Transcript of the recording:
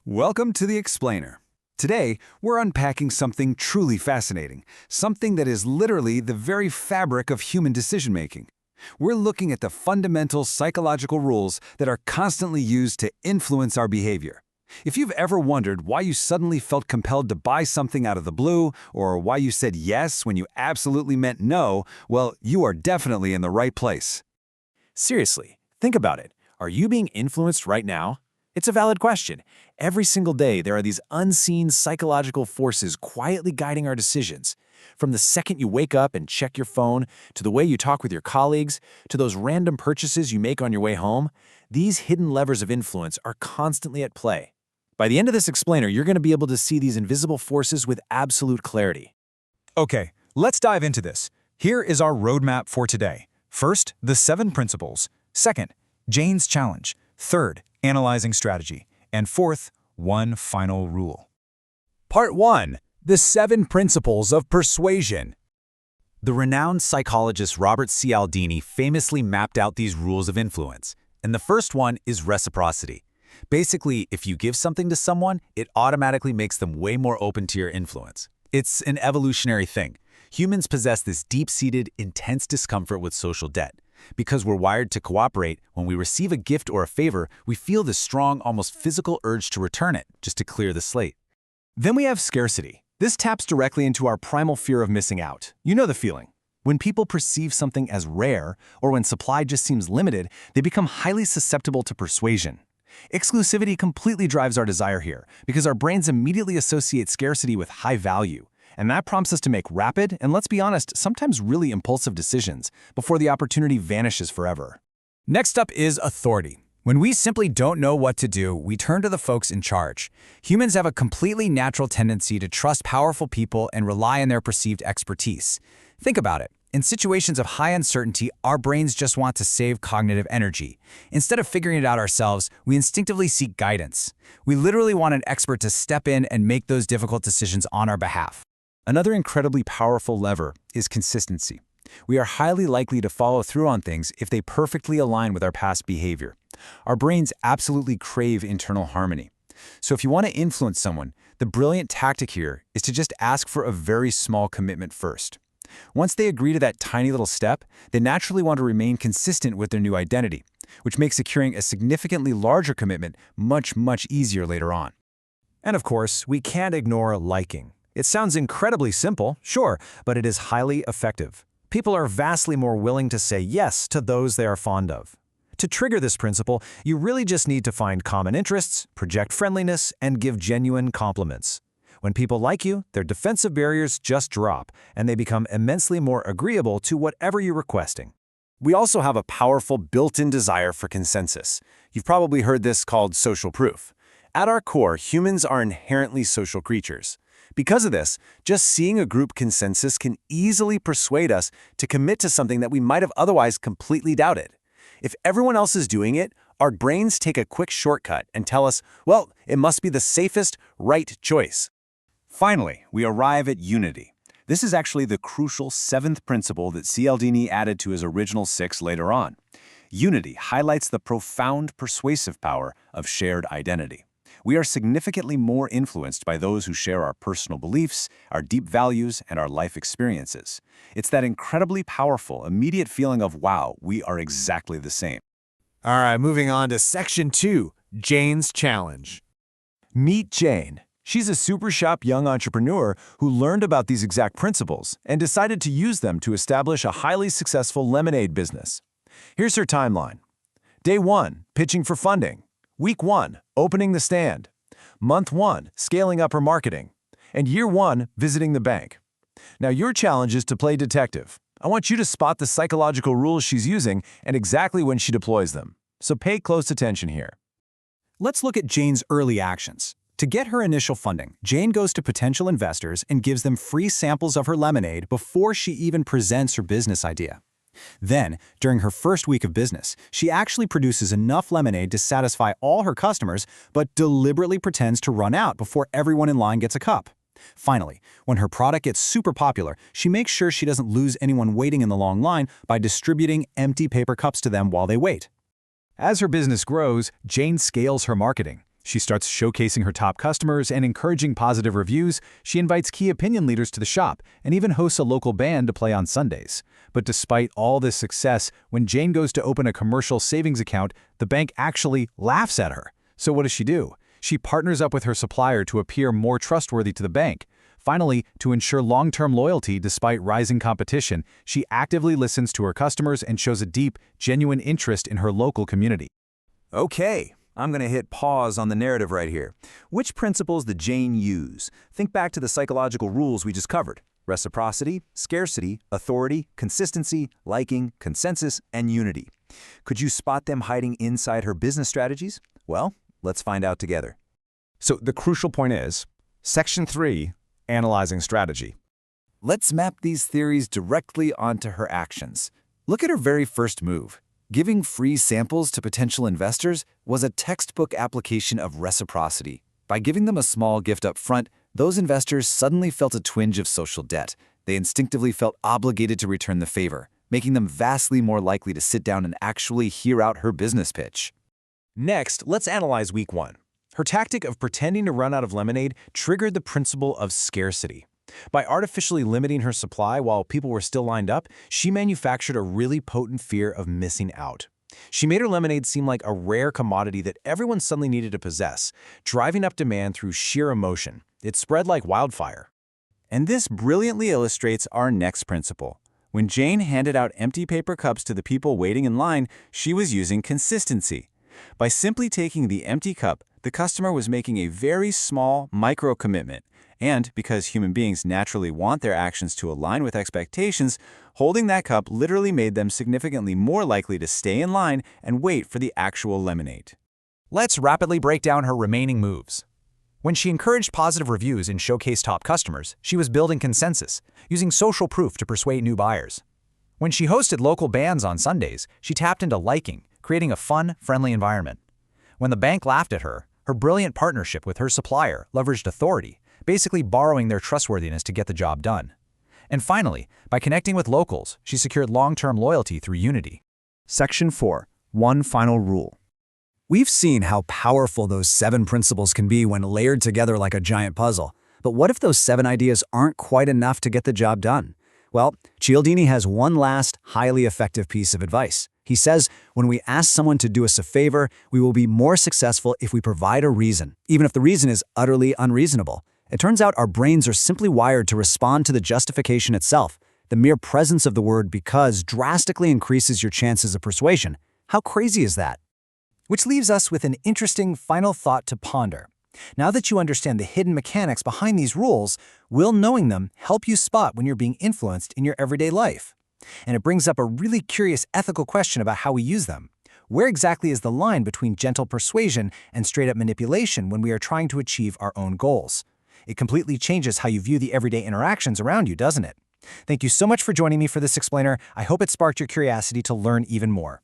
Welcome to The Explainer. Today, we're unpacking something truly fascinating, something that is literally the very fabric of human decision-making. We're looking at the fundamental psychological rules that are constantly used to influence our behavior. If you've ever wondered why you suddenly felt compelled to buy something out of the blue, or why you said yes when you absolutely meant no, well, you are definitely in the right place. Seriously, think about it. Are you being influenced right now? It's a valid question. Every single day, there are these unseen psychological forces quietly guiding our decisions. From the second you wake up and check your phone, to the way you talk with your colleagues, to those random purchases you make on your way home, these hidden levers of influence are constantly at play. By the end of this explainer, you're going to be able to see these invisible forces with absolute clarity. Okay, let's dive into this. Here is our roadmap for today. First, the 7 principles. Second, Jane's challenge. Third, analyzing strategy. And fourth, one final rule. Part 1. The 7 Principles of Persuasion. The renowned psychologist Robert Cialdini famously mapped out these rules of influence, and the first one is reciprocity. Basically, if you give something to someone, it automatically makes them way more open to your influence. It's an evolutionary thing. Humans possess this deep-seated, intense discomfort with social debt. Because we're wired to cooperate, when we receive a gift or a favor, we feel this strong, almost physical urge to return it, just to clear the slate. Then we have scarcity. This taps directly into our primal fear of missing out. You know the feeling. When people perceive something as rare, or when supply just seems limited, they become highly susceptible to persuasion. Exclusivity completely drives our desire here, because our brains immediately associate scarcity with high value. And that prompts us to make rapid, and let's be honest, sometimes really impulsive decisions before the opportunity vanishes forever. Next up is authority. When we simply don't know what to do, we turn to the folks in charge. Humans have a completely natural tendency to trust powerful people and rely on their perceived expertise. Think about it. In situations of high uncertainty, our brains just want to save cognitive energy. Instead of figuring it out ourselves, we instinctively seek guidance. We literally want an expert to step in and make those difficult decisions on our behalf. Another incredibly powerful lever is consistency. We are highly likely to follow through on things if they perfectly align with our past behavior. Our brains absolutely crave internal harmony. So if you want to influence someone, the brilliant tactic here is to just ask for a very small commitment first. Once they agree to that tiny little step, they naturally want to remain consistent with their new identity, which makes securing a significantly larger commitment much easier later on. And of course, we can't ignore liking. It sounds incredibly simple, sure, but it is highly effective. People are vastly more willing to say yes to those they are fond of. To trigger this principle, you really just need to find common interests, project friendliness, and give genuine compliments. When people like you, their defensive barriers just drop, and they become immensely more agreeable to whatever you're requesting. We also have a powerful built-in desire for consensus. You've probably heard this called social proof. At our core, humans are inherently social creatures. Because of this, just seeing a group consensus can easily persuade us to commit to something that we might have otherwise completely doubted. If everyone else is doing it, our brains take a quick shortcut and tell us, well, it must be the safest, right choice. Finally, we arrive at unity. This is actually the crucial 7th principle that Cialdini added to his original 6 later on. Unity highlights the profound persuasive power of shared identity. We are significantly more influenced by those who share our personal beliefs, our deep values, and our life experiences. It's that incredibly powerful, immediate feeling of, wow, we are exactly the same. All right, moving on to Section 2, Jane's Challenge. Meet Jane. She's a super sharp young entrepreneur who learned about these exact principles and decided to use them to establish a highly successful lemonade business. Here's her timeline. Day 1, pitching for funding. Week 1, opening the stand. Month 1, scaling up her marketing. And year 1, visiting the bank. Now your challenge is to play detective. I want you to spot the psychological rules she's using and exactly when she deploys them. So pay close attention here. Let's look at Jane's early actions. To get her initial funding, Jane goes to potential investors and gives them free samples of her lemonade before she even presents her business idea. Then, during her first week of business, she actually produces enough lemonade to satisfy all her customers, but deliberately pretends to run out before everyone in line gets a cup. Finally, when her product gets super popular, she makes sure she doesn't lose anyone waiting in the long line by distributing empty paper cups to them while they wait. As her business grows, Jane scales her marketing. She starts showcasing her top customers and encouraging positive reviews. She invites key opinion leaders to the shop and even hosts a local band to play on Sundays. But despite all this success, when Jane goes to open a commercial savings account, the bank actually laughs at her. So what does she do? She partners up with her supplier to appear more trustworthy to the bank. Finally, to ensure long-term loyalty despite rising competition, she actively listens to her customers and shows a deep, genuine interest in her local community. Okay, I'm going to hit pause on the narrative right here. Which principles did Jane use? Think back to the psychological rules we just covered. Reciprocity, scarcity, authority, consistency, liking, consensus, and unity. Could you spot them hiding inside her business strategies? Well, let's find out together. So the crucial point is, Section 3, Analyzing Strategy. Let's map these theories directly onto her actions. Look at her very first move. Giving free samples to potential investors was a textbook application of reciprocity. By giving them a small gift up front, those investors suddenly felt a twinge of social debt. They instinctively felt obligated to return the favor, making them vastly more likely to sit down and actually hear out her business pitch. Next, let's analyze week 1. Her tactic of pretending to run out of lemonade triggered the principle of scarcity. By artificially limiting her supply while people were still lined up, she manufactured a really potent fear of missing out. She made her lemonade seem like a rare commodity that everyone suddenly needed to possess, driving up demand through sheer emotion. It spread like wildfire. And this brilliantly illustrates our next principle. When Jane handed out empty paper cups to the people waiting in line, she was using consistency. By simply taking the empty cup, the customer was making a very small micro-commitment. And because human beings naturally want their actions to align with expectations, holding that cup literally made them significantly more likely to stay in line and wait for the actual lemonade. Let's rapidly break down her remaining moves. When she encouraged positive reviews and showcased top customers, she was building consensus, using social proof to persuade new buyers. When she hosted local bands on Sundays, she tapped into liking, creating a fun, friendly environment. When the bank laughed at her, her brilliant partnership with her supplier leveraged authority, basically borrowing their trustworthiness to get the job done. And finally, by connecting with locals, she secured long-term loyalty through unity. Section 4, One Final Rule. We've seen how powerful those 7 principles can be when layered together like a giant puzzle. But what if those 7 ideas aren't quite enough to get the job done? Well, Cialdini has one last, highly effective piece of advice. He says, when we ask someone to do us a favor, we will be more successful if we provide a reason, even if the reason is utterly unreasonable. It turns out our brains are simply wired to respond to the justification itself. The mere presence of the word because drastically increases your chances of persuasion. How crazy is that? Which leaves us with an interesting final thought to ponder. Now that you understand the hidden mechanics behind these rules, will knowing them help you spot when you're being influenced in your everyday life? And it brings up a really curious ethical question about how we use them. Where exactly is the line between gentle persuasion and straight-up manipulation when we are trying to achieve our own goals? It completely changes how you view the everyday interactions around you, doesn't it? Thank you so much for joining me for this explainer. I hope it sparked your curiosity to learn even more.